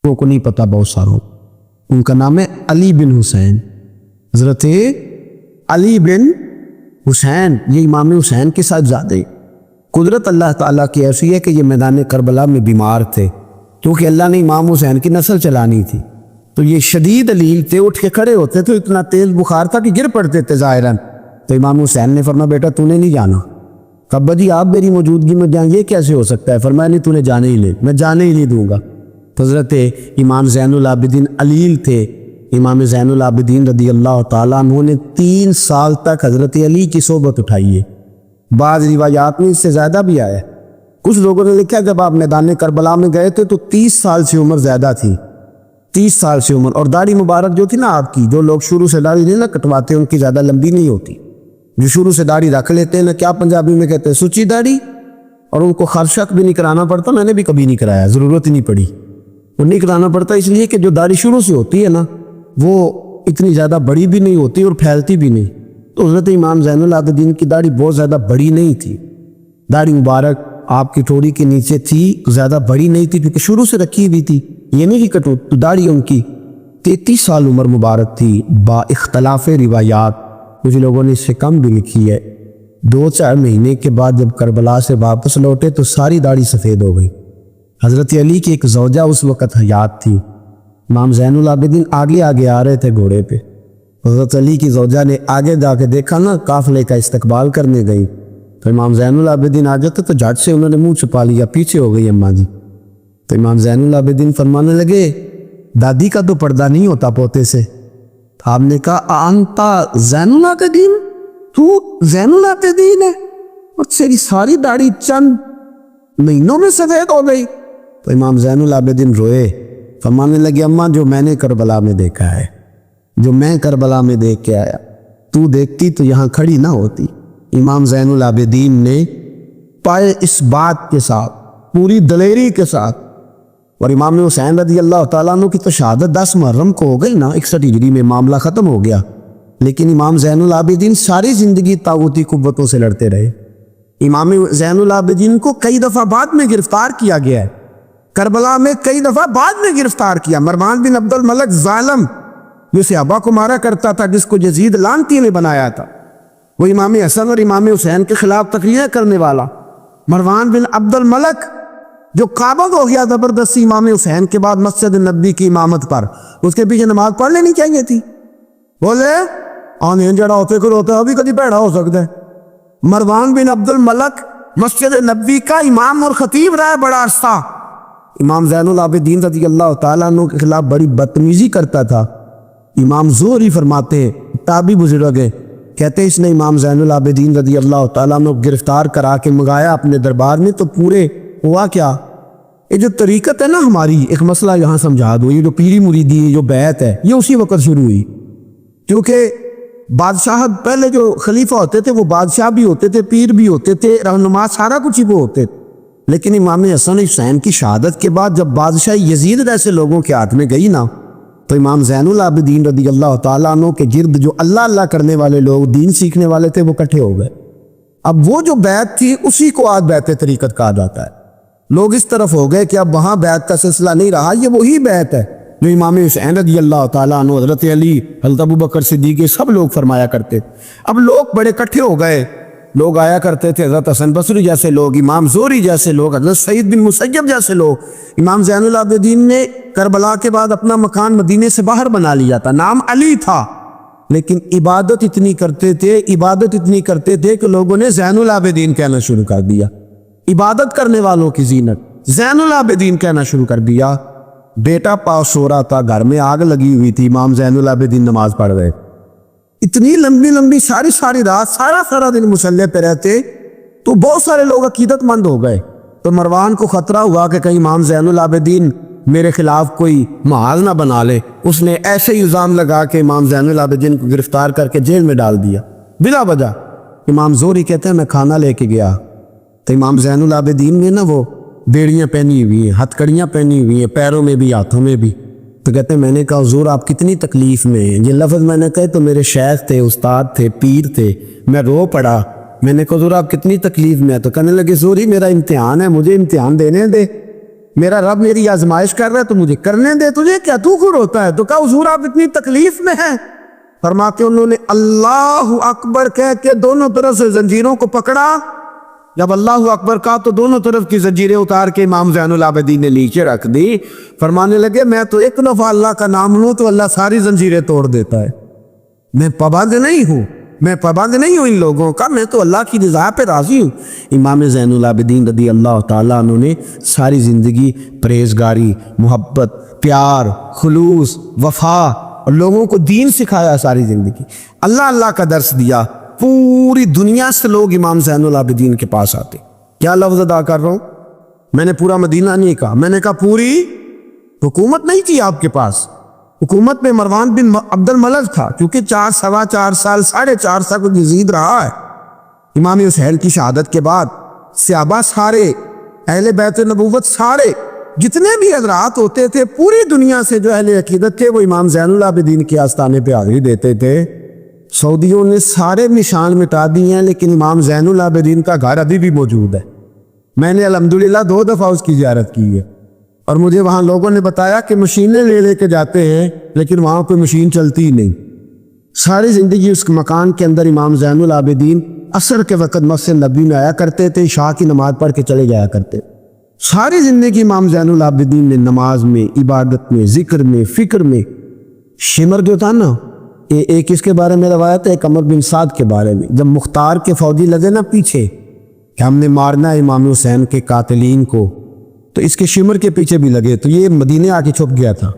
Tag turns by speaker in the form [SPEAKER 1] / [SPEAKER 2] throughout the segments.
[SPEAKER 1] کو نہیں پتا بہت ساروں. ان کا نام ہے علی بن حسین. حضرت علی بن حسین یہ امام حسین کے ساتھ زیادہ. قدرت اللہ تعالیٰ کی ایسی ہے کہ یہ میدان کربلا میں بیمار تھے کیونکہ اللہ نے امام حسین کی نسل چلانی تھی. تو یہ شدید علیل تھے, اٹھ کے کھڑے ہوتے تو اتنا تیز بخار تھا کہ گر پڑتے تھے ظاہراً. تو امام حسین نے فرمایا بیٹا تو نے نہیں جانا. ابا جی آپ میری موجودگی میں جائیں, یہ کیسے ہو سکتا ہے؟ فرمایا نہیں تو نے جانے ہی لے, میں جانے ہی نہیں دوں گا. حضرت امام زین العابدین علیل تھے. امام زین العابدین رضی اللہ تعالیٰ عنہ نے 3 سال تک حضرت علی کی صحبت اٹھائی ہے. بعض روایات میں اس سے زیادہ بھی آیا ہے. کچھ لوگوں نے لکھا جب آپ میدان کربلا میں گئے تھے تو 30 سال سے عمر زیادہ تھی, 30 سال سے عمر. اور داڑھی مبارک جو تھی نا آپ کی, جو لوگ شروع سے داڑھی نہیں نا کٹواتے ان کی زیادہ لمبی نہیں ہوتی. جو شروع سے داڑھی رکھ لیتے ہیں نا, کیا پنجابی میں کہتے ہیں, سچی داڑھی, اور ان کو خرشک بھی نہیں کرانا پڑتا. میں نے بھی کبھی نہیں کرایا, ضرورت ہی نہیں پڑی. وہ نہیں کرانا پڑتا اس لیے کہ جو داڑھی شروع سے ہوتی ہے نا وہ اتنی زیادہ بڑی بھی نہیں ہوتی اور پھیلتی بھی نہیں. تو حضرت امام زین العابدین کی داڑھی بہت زیادہ بڑی نہیں تھی. داڑھی مبارک آپ کی ٹھوڑی کے نیچے تھی, زیادہ بڑی نہیں تھی کیونکہ شروع سے رکھی ہوئی تھی, یہ نہیں کہ کٹو. تو داڑھی ان کی 33 سال عمر مبارک تھی با اختلاف روایات. کچھ لوگوں نے اس سے کم بھی لکھی ہے. 2-4 مہینے کے بعد جب کربلا سے واپس لوٹے تو ساری داڑھی سفید ہو گئی. حضرت علی کی ایک زوجہ اس وقت حیات تھی. امام زین العابدین آگے آگے آ رہے تھے گھوڑے پہ. حضرت علی کی زوجہ نے آگے جا کے دیکھا نا, قافلے کا استقبال کرنے گئی. تو امام زین العابدین آ جاتے تو جھٹ سے انہوں نے منہ چھپا لیا, پیچھے ہو گئی اماں جی. تو امام زین العابدین فرمانے لگے دادی کا تو پردہ نہیں ہوتا پوتے سے. آپ نے کہا انتا زین العابدین, تو زین العابدین ہے, اور تیری ساری داڑھی چند مہینوں میں سفید ہو گئی. تو امام زین العابدین روئے, فرمانے لگے اماں جو میں نے کربلا میں دیکھا ہے, جو میں کربلا میں دیکھ کے آیا, تو دیکھتی تو یہاں کھڑی نہ ہوتی. امام زین العابدین نے پائے اس بات کے ساتھ, پوری دلیری کے ساتھ. اور امام حسین رضی اللہ تعالیٰ عنہ کی تو شہادت 10 محرم کو ہو گئی نا, 61 ہجری میں معاملہ ختم ہو گیا. لیکن امام زین العابدین ساری زندگی طاغوتی قوتوں سے لڑتے رہے. امام زین العابدین کو کئی دفعہ بعد میں گرفتار کیا گیا ہے, کربلا میں کئی دفعہ بعد میں گرفتار کیا. مروان بن عبد الملک ظالم جو صحابہ کو مارا کرتا تھا, جس کو یزید لعنتی نے بنایا تھا, وہ امام حسن اور امام حسین کے خلاف تقریریں کرنے والا مروان بن عبد الملک جو قابض ہو گیا زبردستی امام حسین کے بعد مسجد نبی کی امامت پر. اس کے پیچھے نماز پڑھ لینی چاہیے تھی. بولے آنے جڑا ہوتے کر ہوتا ہے ابھی کدی پیڑا ہو سکتا ہے. مروان بن عبد الملک مسجد نبی کا امام اور خطیب رہا ہے بڑا عرصہ. امام زین العابدین رضی اللہ تعالیٰ عنہ کے خلاف بڑی بدتمیزی کرتا تھا. امام زہری فرماتے ہیں, تابعی بزرگ ہے, کہتے اس نے امام زین العابدین رضی اللہ تعالیٰ عنہ گرفتار کرا کے منگایا اپنے دربار میں. تو پورے ہوا کیا, یہ جو طریقت ہے نا ہماری, ایک مسئلہ یہاں سمجھا دو. یہ جو پیری مریدی جو بیعت ہے یہ اسی وقت شروع ہوئی, کیونکہ بادشاہ پہلے جو خلیفہ ہوتے تھے وہ بادشاہ بھی ہوتے تھے, پیر بھی ہوتے تھے, رہنما, سارا کچھ ہی وہ ہوتے تھے. لیکن امام حسن حسین کی شہادت کے بعد جب بادشاہ یزید جیسے لوگوں کے ہاتھ میں گئی نا, تو امام زین العابدین رضی اللہ تعالیٰ عنہ کے گرد جو اللہ اللہ کرنے والے لوگ, دین سیکھنے والے تھے, وہ اکٹھے ہو گئے. اب وہ جو بیعت تھی اسی کو آج بیعت طریقت کہا جاتا ہے. لوگ اس طرف ہو گئے کہ اب وہاں بیعت کا سلسلہ نہیں رہا, یہ وہی بیعت ہے جو امام حسین رضی اللہ تعالیٰ عنہ, حضرت علی, حضرت ابوبکر صدیق سب لوگ فرمایا کرتے. اب لوگ بڑے اکٹھے ہو گئے, لوگ آیا کرتے تھے, حضرت حسن بصری جیسے لوگ, امام زہری جیسے لوگ, حضرت سعید بن مسیب جیسے لوگ. امام زین العابدین نے کربلا کے بعد اپنا مکان مدینے سے باہر بنا لیا تھا, نام علی تھا, لیکن عبادت اتنی کرتے تھے کہ لوگوں نے زین العابدین کہنا شروع کر دیا. عبادت کرنے والوں کی زینت زین العابدین کہنا شروع کر دیا. بیٹا پاس سو رہا تھا, گھر میں آگ لگی ہوئی تھی, امام زین العابدین نماز پڑھ رہے. اتنی لمبی ساری رات سارا دن مصلی پہ رہتے, تو بہت سارے لوگ عقیدت مند ہو گئے. تو مروان کو خطرہ ہوا کہ کہیں امام زین العابدین میرے خلاف کوئی محاذ نہ بنا لے. اس نے ایسے ہی الزام لگا کے امام زین العابدین کو گرفتار کر کے جیل میں ڈال دیا بلا وجہ. امام زہری کہتے ہیں میں کھانا لے کے گیا تو امام زین العابدین نے نا وہ بیڑیاں پہنی ہوئی ہیں, ہتھ کڑیاں پہنی ہوئی ہیں, پیروں میں بھی ہاتھوں میں بھی. تو کہتے ہیں میں نے کہا حضور آپ کتنی تکلیف میں ہیں. یہ لفظ میں نے کہے تو میرے شیخ تھے, استاد تھے, پیر تھے, میں رو پڑا. میں نے کہا حضور آپ کتنی تکلیف میں ہیں. تو کہنے لگے زہری میرا امتحان ہے, مجھے امتحان دینے دے. میرا رب میری آزمائش کر رہا ہے تو مجھے کرنے دے، تجھے کیا، تو خود ہوتا ہے؟ تو کہا حضور آپ اتنی تکلیف میں ہیں؟ فرماتے انہوں نے اللہ اکبر کہہ کے دونوں طرف سے زنجیروں کو پکڑا. جب اللہ اکبر کہا تو دونوں طرف کی زنجیریں اتار کے امام زین العابدین نے نیچے رکھ دی. فرمانے لگے میں تو ایک دفعہ اللہ کا نام لوں تو اللہ ساری زنجیریں توڑ دیتا ہے. میں پابند نہیں ہوں، میں پابند نہیں ہوں ان لوگوں کا، میں تو اللہ کی رضا پہ راضی ہوں. امام زین العابدین رضی اللہ تعالیٰ عنہ نے ساری زندگی پرہیزگاری، محبت، پیار، خلوص، وفا اور لوگوں کو دین سکھایا. ساری زندگی اللہ کا درس دیا. پوری دنیا سے لوگ امام زین العابدین کے پاس آتے. کیا لفظ ادا کر رہا ہوں، میں نے پورا مدینہ نہیں کہا، میں نے کہا پوری حکومت نہیں تھی آپ کے پاس. حکومت میں مروان بن عبد الملک تھا، کیونکہ 4 سوا 4 سال 4.5 سال کو یزید رہا ہے. امام حسین کی شہادت کے بعد صحابہ سارے، اہل بیت نبوت سارے، جتنے بھی حضرات ہوتے تھے پوری دنیا سے جو اہل عقیدت تھے وہ امام زین العابدین کے آستانے پہ حاضری دیتے تھے. سعودیوں نے سارے نشان مٹا دیے ہیں لیکن امام زین العابدین کا گھر ابھی بھی موجود ہے. میں نے الحمدللہ 2 دفعہ اس کی زیارت کی ہے اور مجھے وہاں لوگوں نے بتایا کہ مشینیں لے کے جاتے ہیں لیکن وہاں پہ مشین چلتی ہی نہیں. ساری زندگی اس مکان کے اندر امام زین العابدین عصر کے وقت مسجد نبی میں آیا کرتے تھے، عشاء کی نماز پڑھ کے چلے جایا کرتے. ساری زندگی امام زین العابدین نے نماز میں، عبادت میں، ذکر میں، فکر میں. شمر جو تھا نا، ایک اس کے بارے میں روایت ہے، ایک عمر بن سعد کے بارے میں. جب مختار کے فوجی لگے نا پیچھے کہ ہم نے مارنا ہے امام حسین کے قاتلین کو، تو اس کے شمر کے پیچھے بھی لگے تو یہ مدینے آ کے چھپ گیا تھا.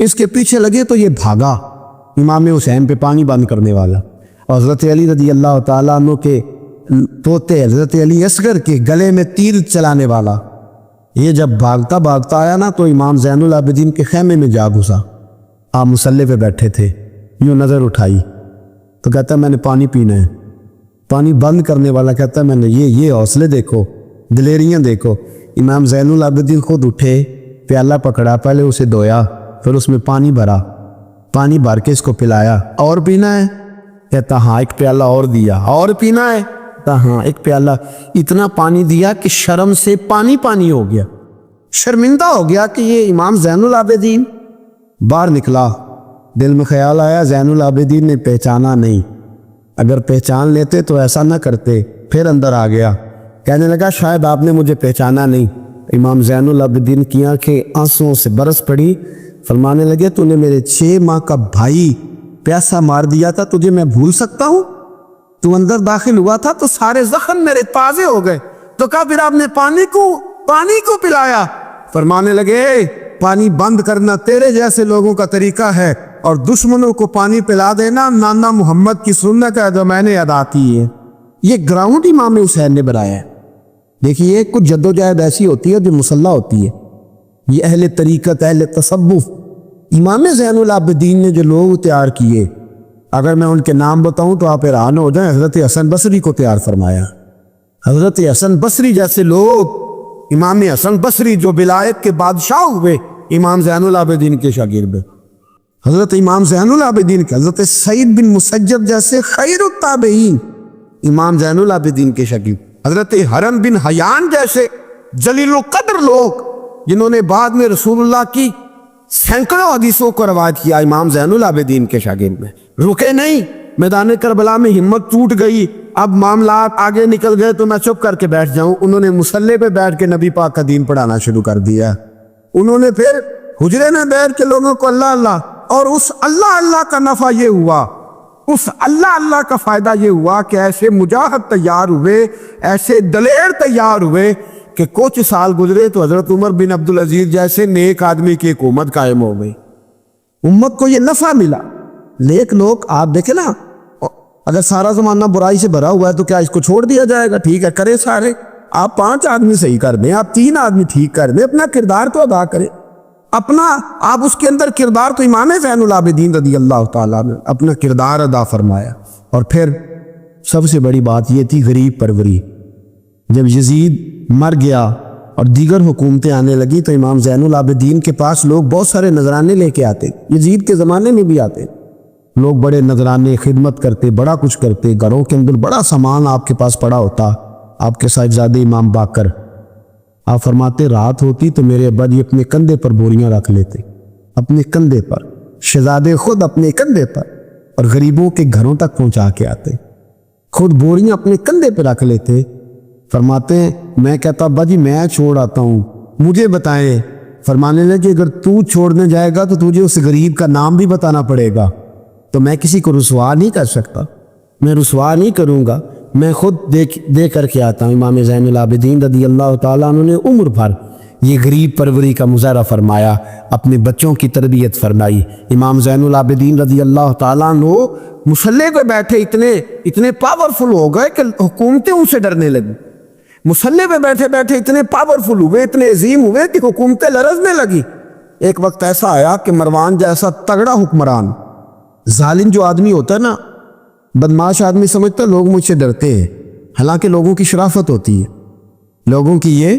[SPEAKER 1] اس کے پیچھے لگے تو یہ بھاگا، امام حسین پہ پانی بند کرنے والا. اور حضرت علی رضی اللہ تعالیٰ عنہ کے پوتے حضرت علی اصغر کے گلے میں تیر چلانے والا، یہ جب بھاگتا آیا نا تو امام زین العابدین کے خیمے میں جا گھسا. آپ مصلی پہ بیٹھے تھے، یوں نظر اٹھائی تو کہتا ہے میں نے پانی پینا ہے. پانی بند کرنے والا کہتا ہے میں نے یہ حوصلے دیکھو، دلیریاں دیکھو. امام زین العابدین خود اٹھے، پیالہ پکڑا، پہلے اسے دھویا، پھر اس میں پانی بھرا، پانی بھر کے اس کو پلایا. اور پینا ہے؟ کہتا ہاں. ایک پیالہ اور دیا. اور پینا ہے؟ کہتا ہاں. ایک پیالہ. اتنا پانی دیا کہ شرم سے پانی ہو گیا، شرمندہ ہو گیا کہ یہ امام زین العابدین. باہر نکلا، دل میں خیال آیا زین العابدین نے پہچانا نہیں، اگر پہچان لیتے تو ایسا نہ کرتے. پھر اندر آ گیا، کہنے لگا شاید آپ نے مجھے پہچانا نہیں. امام زین العابدین کی آنکھیں آنسوؤں سے برس پڑی. فرمانے لگے تو نے میرے 6 ماہ کا بھائی پیاسا مار دیا تھا، تجھے میں بھول سکتا ہوں؟ تو اندر داخل ہوا تھا تو سارے زخم میرے تازے ہو گئے. تو کہا پھر آپ نے پانی کو پلایا. فرمانے لگے پانی بند کرنا تیرے جیسے لوگوں کا طریقہ ہے اور دشمنوں کو پانی پلا دینا نانا محمد کی سنت ہے جو میں نے ادا کی ہے. یہ گراؤنڈ امام حسین نے بنایا ہے. دیکھیے کچھ جدوجہد ایسی ہوتی ہے جو مسلح ہوتی ہے. یہ اہل طریقت، اہل تصوف، امام زین العابدین نے جو لوگ تیار کیے، اگر میں ان کے نام بتاؤں تو آپ حیران ہو جائیں. حضرت حسن بصری کو تیار فرمایا. حضرت حسن بصری جیسے لوگ، امام حسن بصری جو ولایت کے بادشاہ ہوئے امام زین العابدین کے شاگرد. حضرت امام زین العابدین کے حضرت سعید بن مسجد جیسے خیر التابعین امام زین العابدین کے شاگرد. حضرت حرم بن حیان جیسے جلیل القدر لوگ جنہوں نے بعد میں رسول اللہ کی سینکڑوں حدیثوں کو روایت کیا، امام زین العابدین کے شاگرد میں. رکے نہیں، میدان کربلا میں ہمت ٹوٹ گئی، اب معاملات آگے نکل گئے تو میں چپ کر کے بیٹھ جاؤں. انہوں نے مصلی پہ بیٹھ کے نبی پاک کا دین پڑھانا شروع کر دیا. انہوں نے پھر حجرے میں بیٹھ کے لوگوں کو اللہ اللہ، اور اس اللہ کا نفع یہ ہوا، اس اللہ کا فائدہ یہ ہوا کہ ایسے مجاہد تیار ہوئے، ایسے دلیر تیار ہوئے کہ کچھ سال گزرے تو حضرت عمر بن عبدالعزیز جیسے نیک آدمی کی حکومت قائم ہو گئی. امت کو یہ نفع ملا. نیک لوگ آپ دیکھیں نا، اگر سارا زمانہ برائی سے بھرا ہوا ہے تو کیا اس کو چھوڑ دیا جائے گا؟ ٹھیک ہے کرے سارے، آپ 5 آدمی صحیح کر دیں، آپ 3 آدمی ٹھیک کر دیں، اپنا کردار تو ادا کریں. آپ اس کے اندر کردار تو امام زین العابدین رضی اللہ تعالیٰ نے اپنا کردار ادا فرمایا. اور پھر سب سے بڑی بات یہ تھی غریب پروری. جب یزید مر گیا اور دیگر حکومتیں آنے لگی تو امام زین العابدین کے پاس لوگ بہت سارے نذرانے لے کے آتے. یزید کے زمانے میں بھی آتے لوگ، بڑے نذرانے خدمت کرتے، بڑا کچھ کرتے، گھروں کے اندر بڑا سامان آپ کے پاس پڑا ہوتا. آپ کے صاحبزادے امام باقر آپ فرماتے رات ہوتی تو میرے ابا جی اپنے کندھے پر بوریاں رکھ لیتے، اپنے کندھے پر، شہزادے خود اپنے کندھے پر، اور غریبوں کے گھروں تک پہنچا کے آتے، خود بوریاں اپنے کندھے پہ رکھ لیتے۔ فرماتے ہیں میں کہتا ابا جی میں چھوڑ آتا ہوں، مجھے بتائیں۔ فرمانے لگے اگر تو چھوڑنے جائے گا تو تجھے اس غریب کا نام بھی بتانا پڑے گا، تو میں کسی کو رسوا نہیں کر سکتا، میں رسوا نہیں کروں گا، میں خود دے کر کے آتا ہوں۔ امام زین العابدین رضی اللہ تعالیٰ عنہ نے عمر بھر یہ غریب پروری کا مظاہرہ فرمایا، اپنے بچوں کی تربیت فرمائی۔ امام زین العابدین رضی اللہ تعالیٰ عنہ مصلی پہ بیٹھے اتنے پاورفل ہو گئے کہ حکومتیں ان سے ڈرنے لگی۔ مصلی پہ بیٹھے بیٹھے اتنے پاورفل ہوئے، اتنے عظیم ہوئے کہ حکومتیں لرزنے لگی۔ ایک وقت ایسا آیا کہ مروان جیسا تگڑا حکمران، ظالم جو آدمی ہوتا ہے نا، بدماش آدمی سمجھتا ہے لوگ مجھ سے ڈرتے ہیں، حالانکہ لوگوں کی شرافت ہوتی ہے، لوگوں کی یہ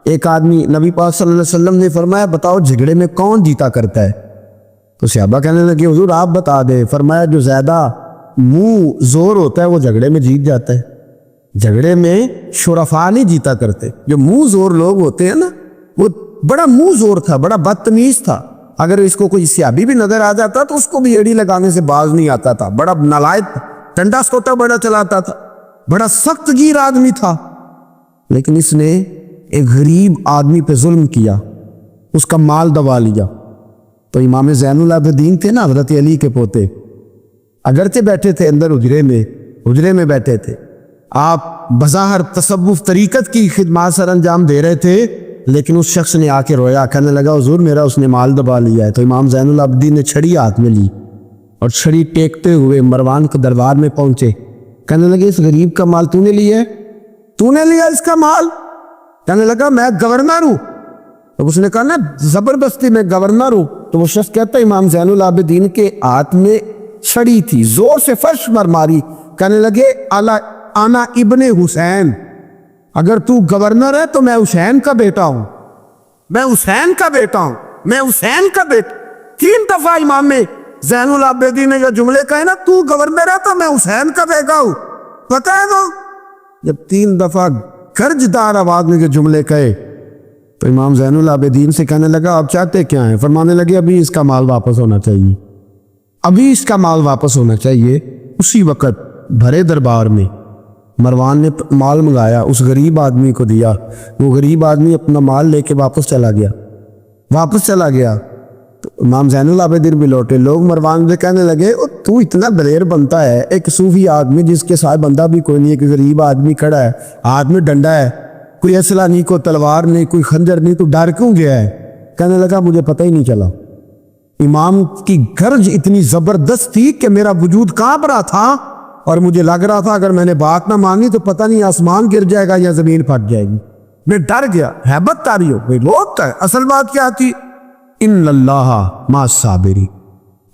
[SPEAKER 1] ایک آدمی، نبی پاک صلی اللہ علیہ وسلم نے فرمایا بتاؤ جھگڑے میں کون جیتا کرتا ہے؟ تو صحابہ کہنے لگے حضور آپ بتا دیں۔ فرمایا جو زیادہ منہ زور ہوتا ہے وہ جھگڑے میں جیت جاتا ہے، جھگڑے میں شرفا نہیں جیتا کرتے۔ جو منہ زور لوگ ہوتے ہیں نا، وہ بڑا منہ زور تھا، بڑا بدتمیز تھا، اگر اس کو کوئی سیابی بھی نظر آ جاتا تو اس کو بھی ایڑی لگانے سے باز نہیں آتا تھا، بڑا نالائق تھا، ٹنڈا سوٹا بڑا چلاتا تھا، بڑا سخت گیر آدمی تھا۔ لیکن اس نے ایک غریب آدمی پہ ظلم کیا، اس کا مال دبا لیا۔ تو امام زین العابدین تھے نا، حضرت علی کے پوتے، اگرچہ بیٹھے تھے اندر حجرے میں بیٹھے تھے، آپ بظاہر تصوف طریقت کی خدمات سر انجام دے رہے تھے، لیکن اس شخص نے آ کے رویا، کہنے لگا حضور میرا اس نے مال دبا لیا ہے۔ تو امام زین العابدین نے چھڑی ہاتھ میں لی اور چھڑی ٹیکتے ہوئے مروان کے دربار میں پہنچے، کہنے لگے اس غریب کا مال تو نے لیا ہے؟ تو نے لیا اس کا مال؟ کہنے لگا میں گورنر ہوں۔ تو اس نے کہا نا زبردستی میں گورنر ہوں۔ تو وہ شخص کہتا ہے امام زین العابدین کے ہاتھ میں چھڑی تھی، زور سے فرش پر ماری، کہنے لگے انا ابن حسین، اگر تو گورنر ہے تو میں حسین کا بیٹا ہوں، میں حسین کا بیٹا ہوں، میں حسین کا بیٹا۔ 3 دفعہ امام زین العابدین نے جو جملے کہے نا، تو گورنر ہے تو میں حسین کا بیٹا ہوں، پتہ ہے تو جب 3 دفعہ گرجدار آواز میں جو جملے کہے تو امام زین العابدین سے کہنے لگا آپ چاہتے کیا ہیں؟ فرمانے لگے ابھی اس کا مال واپس ہونا چاہیے، ابھی اس کا مال واپس ہونا چاہیے۔ اسی وقت بھرے دربار میں مروان نے مال منگایا، اس غریب آدمی کو دیا، وہ غریب آدمی اپنا مال لے کے واپس چلا گیا۔ تو امام زین العابدین بھی لوٹے، لوگ مروان سے کہنے لگے تو اتنا دلیر بنتا ہے، ایک صوفی آدمی جس کے ساتھ بندہ بھی کوئی نہیں ہے، ایک غریب آدمی کھڑا ہے، ہاتھ میں ڈنڈا ہے، کوئی اسلحہ نہیں، کوئی تلوار نہیں، کوئی خنجر نہیں، تو ڈر کیوں گیا ہے؟ کہنے لگا مجھے پتہ ہی نہیں چلا۔ امام کی گرج اتنی زبردست تھی کہ میرا وجود کانپ رہا تھا، اور مجھے لگ رہا تھا اگر میں نے بات نہ مانی تو پتہ نہیں آسمان گر جائے گا یا زمین پھٹ جائے گی۔ میں ڈر گیا، ہیبت تاری ہو گئی، لوٹ ہے۔ اصل بات کیا تھی؟ ان اللہ مع الصابرین،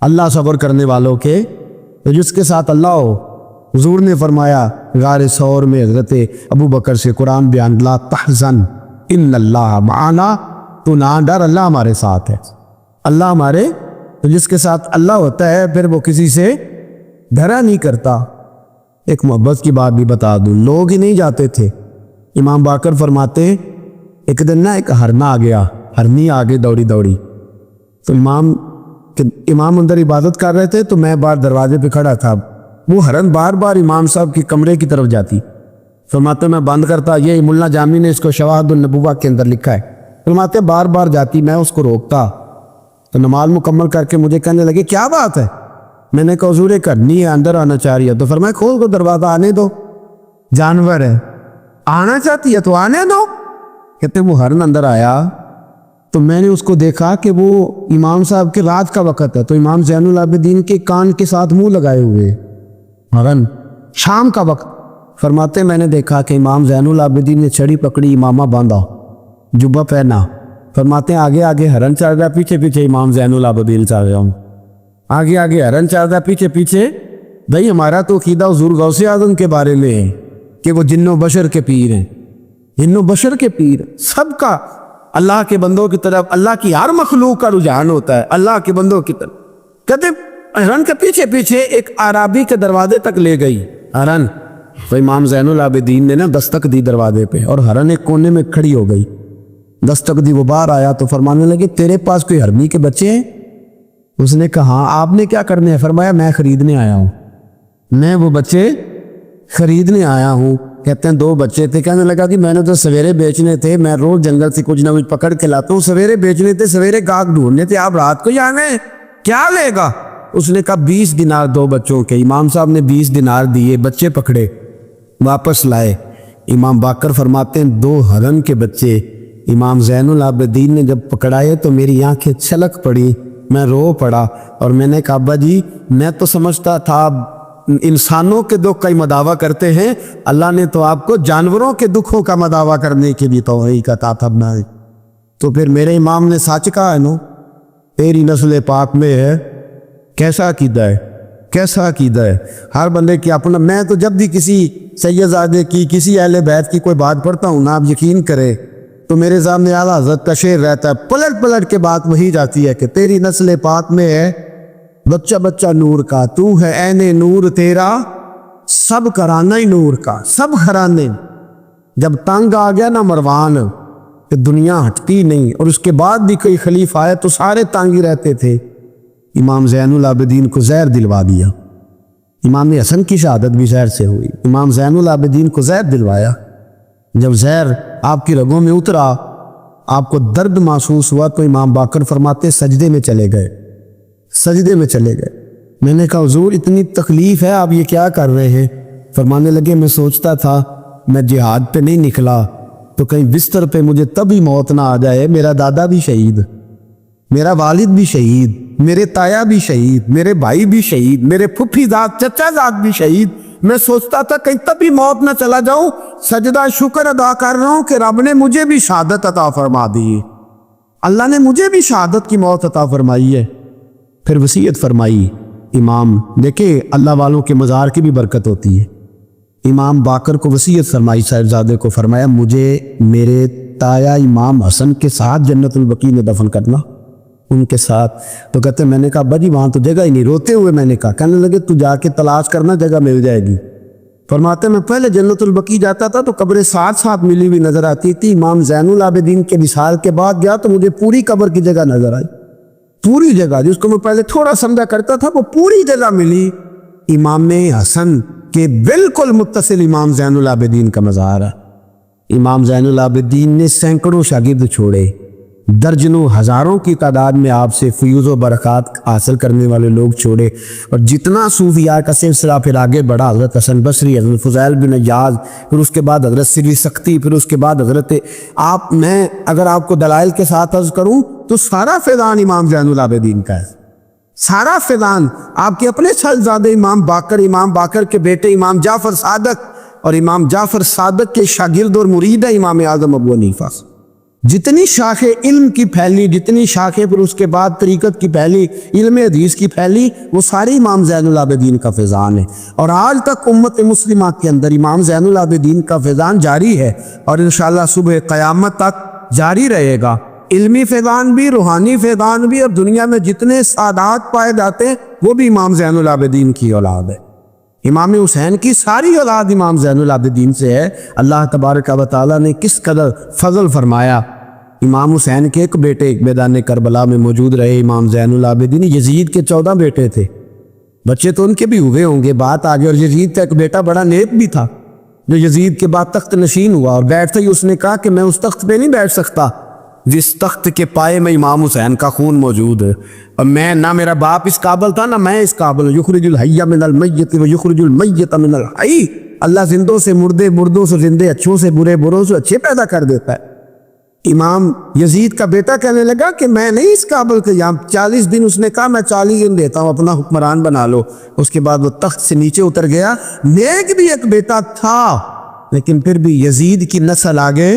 [SPEAKER 1] اللہ صبر کرنے والوں کے جس کے ساتھ اللہ ہو۔ حضور نے فرمایا غار ثور میں حضرت ابو بکر سے قرآن بیان، لا تحزن ان اللہ معنا، تو نہ ڈر، اللہ ہمارے ساتھ ہے، اللہ ہمارے، تو جس کے ساتھ اللہ ہوتا ہے پھر وہ کسی سے ڈرا نہیں کرتا۔ ایک محبت کی بات بھی بتا دوں، لوگ ہی نہیں جاتے تھے۔ امام باقر فرماتے ایک دن نا ایک ہرنا آ گیا، ہرنی آگے دوڑی، تو امام اندر عبادت کر رہے تھے، تو میں باہر دروازے پہ کھڑا تھا، وہ ہرن بار بار امام صاحب کی کمرے کی طرف جاتی، فرماتے میں بند کرتا، یہ ملا جامی نے اس کو شواہد النبوہ کے اندر لکھا ہے، فرماتے بار بار جاتی، میں اس کو روکتا، تو نماز مکمل کر کے مجھے کہنے لگے کیا بات ہے؟ میں نے کہا حضور کرنی ہے، اندر آنا چاہ رہی ہے، تو فرمایا کھول کو دروازہ، آنے دو، جانور ہے، آنا چاہتی ہے تو آنے دو۔ کہتے وہ ہرن اندر آیا تو میں نے اس کو دیکھا کہ وہ امام صاحب کے رات کا وقت ہے، تو امام زین العابدین کے کان کے ساتھ منہ لگائے ہوئے ہرن، شام کا وقت۔ فرماتے میں نے دیکھا کہ امام زین العابدین نے چھڑی پکڑی، امامہ باندھا، جبہ پہنا، فرماتے ہیں آگے آگے ہرن چل رہا، پیچھے پیچھے امام زین العابدین چل رہا ہوں، آگے آگے ہرن چل رہا، پیچھے پیچھے۔ بھائی ہمارا تو عقیدہ حضور غوث اعظم کے بارے میں ہے کہ وہ جن و بشر کے پیر ہیں، جن و بشر کے پیر، سب کا اللہ کے بندوں کی طرف، اللہ کی ہر مخلوق کا رجحان ہوتا ہے اللہ کے بندوں کی طرف۔ کہتے ہرن کے پیچھے پیچھے ایک عرابی کے دروازے تک لے گئی، ہرن تو امام زین العابدین نے نا دستک دی دروازے پہ، اور ہرن ایک کونے میں کھڑی ہو گئی. دستک دی، وہ باہر آیا تو فرمانے لگے تیرے پاس کوئی ہرنی کے بچے ہیں؟ اس نے کہا ہاں. آپ نے کیا کرنے ہیں؟ فرمایا میں خریدنے آیا ہوں، میں وہ بچے خریدنے آیا ہوں. کہتے ہیں 2 بچے تھے. کہنے لگا کہ میں نے تو سویرے بیچنے تھے، میں روز جنگل سے کچھ نہ کچھ پکڑ کے لاتا ہوں، سویرے بیچنے تھے، سویرے گاہک ڈھونڈنے تھے، آپ رات کو ہی آ گئے، کیا لے گا؟ اس نے کہا 20 دینار 2 بچوں کے. امام صاحب نے 20 دینار دیے، بچے پکڑے، واپس لائے. امام باقر فرماتے ہیں 2 ہرن کے بچے امام زین العابدین نے جب پکڑائے تو میری آنکھیں چھلک پڑی، میں رو پڑا، اور میں نے کہا ابا جی میں تو سمجھتا تھا انسانوں کے دکھ کا ہی مداوع کرتے ہیں، اللہ نے تو آپ کو جانوروں کے دکھوں کا مداوع کرنے کے بھی توفیق عطا فرمائی. تو پھر میرے امام نے سچ کہا ہے نا، تیری نسل پاک میں ہے. کیسا عقیدہ ہے، کیسا عقیدہ ہے. ہر بندے کی اپنا. میں تو جب بھی کسی سید زادے کی، کسی اہل بیت کی کوئی بات پڑھتا ہوں نا، آپ یقین کرے تو میرے سامنے اعلیٰ حضرت کا شعر رہتا ہے، پلٹ پلٹ کے بات وہی جاتی ہے کہ تیری نسل پاک میں ہے بچہ بچہ نور کا، تو ہے عین نور تیرا سب کرانہ ہی نور کا، سب گھرانے. جب تنگ آ گیا نا مروان کہ دنیا ہٹتی نہیں، اور اس کے بعد بھی کوئی خلیفہ آئے تو سارے تنگ ہی رہتے تھے، امام زین العابدین کو زہر دلوا دیا. امام حسن کی شہادت بھی زہر سے ہوئی، امام زین العابدین کو زہر دلوایا. جب زہر آپ کی رگوں میں اترا، آپ کو درد محسوس ہوا، تو امام باقر فرماتے سجدے میں چلے گئے، سجدے میں چلے گئے. میں نے کہا حضور اتنی تکلیف ہے، آپ یہ کیا کر رہے ہیں؟ فرمانے لگے میں سوچتا تھا میں جہاد پہ نہیں نکلا تو کہیں بستر پہ مجھے تبھی موت نہ آ جائے. میرا دادا بھی شہید، میرا والد بھی شہید، میرے تایا بھی شہید، میرے بھائی بھی شہید، میرے پھپھی ذات چچا ذات بھی شہید. میں سوچتا تھا کہیں تبھی موت نہ چلا جاؤں. سجدہ شکر ادا کر رہا ہوں کہ رب نے مجھے بھی شہادت عطا فرما دی، اللہ نے مجھے بھی شہادت کی موت عطا فرمائی ہے. پھر وصیت فرمائی امام. دیکھیں اللہ والوں کے مزار کی بھی برکت ہوتی ہے. امام باقر کو وصیت فرمائی صاحبزادے کو، فرمایا مجھے میرے تایا امام حسن کے ساتھ جنت البقیع میں دفن کرنا، ان کے ساتھ. تو کہتے ہیں میں نے کہا ابا جی وہاں تو جگہ ہی نہیں. روتے ہوئے میں نے کہا. کہنے لگے تو جا کے تلاش کرنا، جگہ مل جائے گی. فرماتے میں پہلے جنت البقیع جاتا تھا تو قبریں ساتھ ساتھ ملی ہوئی نظر آتی تھی. امام زین العابدین کے وصال کے بعد گیا تو مجھے پوری قبر کی جگہ نظر آئی، پوری جگہ جس کو میں پہلے تھوڑا سمجھا کرتا تھا وہ پوری جگہ ملی. امام حسن کے بالکل متصل امام زین العابدین کا مزار ہے. امام زین العابدین نے سینکڑوں شاگرد چھوڑے، درجنوں ہزاروں کی تعداد میں آپ سے فیوز و برکات حاصل کرنے والے لوگ چھوڑے، اور جتنا صوفیاء کا سلسلہ پھر آگے بڑھا، حضرت حسن بصری، حضرت فضیل بن عیاض، پھر اس کے بعد حضرت سری سختی، پھر اس کے بعد حضرت میں اگر آپ کو دلائل کے ساتھ عرض کروں تو سارا فیضان امام زین العابدین کا ہے. سارا فیضان آپ کے اپنے صاحبزادے امام باقر کے بیٹے امام جعفر صادق، اور امام جعفر صادق کے شاگرد اور مرید ہے امام اعظم ابو حنیفہ. جتنی شاخیں علم کی پھیلی، جتنی شاخیں پھر اس کے بعد طریقت کی پھیلی، علم حدیث کی پھیلی، وہ ساری امام زین العابدین کا فیضان ہے. اور آج تک امت مسلمہ کے اندر امام زین العابدین کا فیضان جاری ہے، اور انشاءاللہ صبح قیامت تک جاری رہے گا. علمی فیضان بھی، روحانی فیضان بھی، اور دنیا میں جتنے سعادات پائے جاتے ہیں وہ بھی امام زین العابدین کی اولاد ہے. امام حسین کی ساری اولاد امام زین العابدین سے ہے. اللہ تبارک و تعالیٰ نے کس قدر فضل فرمایا. امام حسین کے ایک بیٹے ایک میدان کربلا میں موجود رہے، امام زین العابدین. یزید کے 14 بیٹے تھے، بچے تو ان کے بھی ہوئے ہوں گے، بات آگے. اور یزید کا ایک بیٹا بڑا نیک بھی تھا جو یزید کے بعد تخت نشین ہوا، اور بیٹھتے ہی اس نے کہا کہ میں اس تخت پہ نہیں بیٹھ سکتا جس تخت کے پائے میں امام حسین کا خون موجود ہے، اور میں نہ میرا باپ اس قابل تھا نہ میں اس قابل. یخرج الحی من المیت و یخرج المیت من الحی. اللہ زندوں سے مردے، مردوں سے زندے، اچھوں سے برے، بروں سے اچھے پیدا کر دیتا ہے. امام یزید کا بیٹا کہنے لگا کہ میں نہیں اس قابل کہ یہاں 40 دن. اس نے کہا میں 40 دن دیتا ہوں، اپنا حکمران بنا لو. اس کے بعد وہ تخت سے نیچے اتر گیا. نیک بھی ایک بیٹا تھا، لیکن پھر بھی یزید کی نسل آگے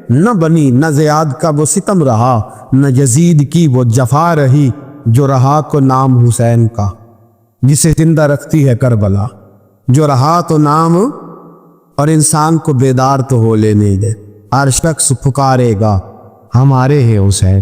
[SPEAKER 1] نہ بنی، نہ زیاد کا وہ ستم رہا، نہ یزید کی وہ جفا رہی جو رہا کو نام حسین کا، جسے زندہ رکھتی ہے کربلا. جو رہا تو نام، اور انسان کو بیدار تو ہو لینے دے. ہر شخص پکارے گا ہمارے ہیں حسین.